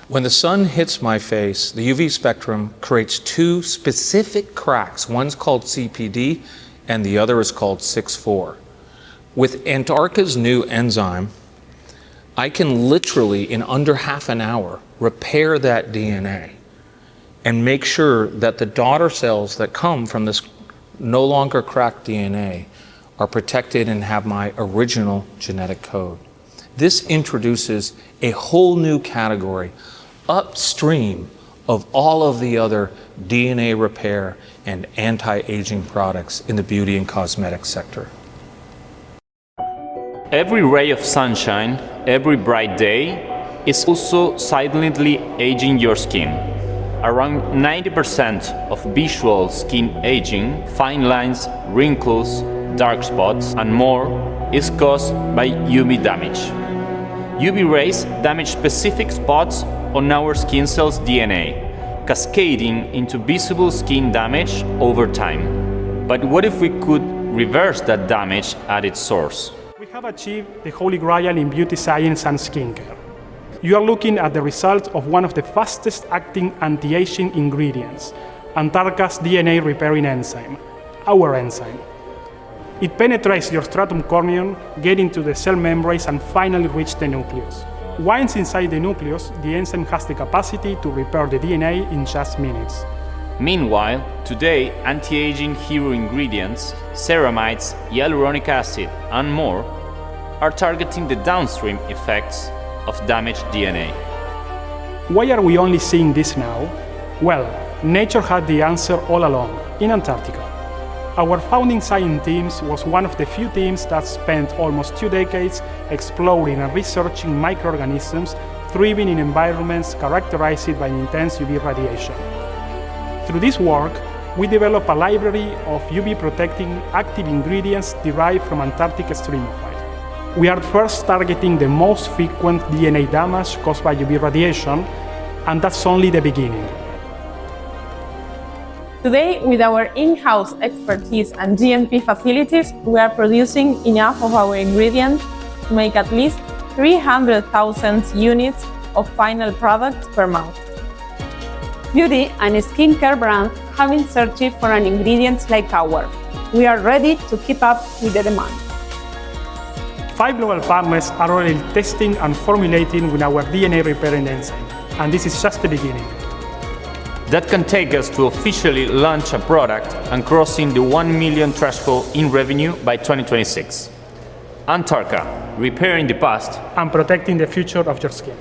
When the sun hits my face, the UV spectrum creates two specific cracks. One's called CPD and the other is called 6-4. With Antarka's new enzyme, I can literally, in under half an hour, repair that DNA and make sure that the daughter cells that come from this no longer cracked DNA are protected and have my original genetic code. This introduces a whole new category upstream of all of the other DNA repair and anti-aging products in the beauty and cosmetics sector. Every ray of sunshine, every bright day, is also silently aging your skin. Around 90% of visual skin aging, fine lines, wrinkles, dark spots, and more is caused by UV damage. UV rays damage specific spots on our skin cells' DNA, cascading into visible skin damage over time. But what if we could reverse that damage at its source? We have achieved the holy grail in beauty science and skincare. You are looking at the result of one of the fastest acting anti-aging ingredients, Antarka's DNA repairing enzyme, our enzyme. It penetrates your stratum corneum, gets into the cell membranes and finally reaches the nucleus. Once inside the nucleus, the enzyme has the capacity to repair the DNA in just minutes. Meanwhile, today, anti-aging hero ingredients, ceramides, hyaluronic acid, and more are targeting the downstream effects of damaged DNA. Why are we only seeing this now? Well, nature had the answer all along, in Antarctica. Our founding science team was one of the few teams that spent almost 2 decades exploring and researching microorganisms thriving in environments characterized by intense UV radiation. Through this work, we developed a library of UV-protecting active ingredients derived from Antarctic extremophile. We are first targeting the most frequent DNA damage caused by UV radiation, and that's only the beginning. Today, with our in-house expertise and GMP facilities, we are producing enough of our ingredients to make at least 300,000 units of final products per month. Beauty and skincare brands have been searching for an ingredient like ours. We are ready to keep up with the demand. 5 global partners are already testing and formulating with our DNA repairing enzyme, and this is just the beginning. That can take us to officially launch a product and crossing the 1 million threshold in revenue by 2026. Antarka, repairing the past and protecting the future of your skin.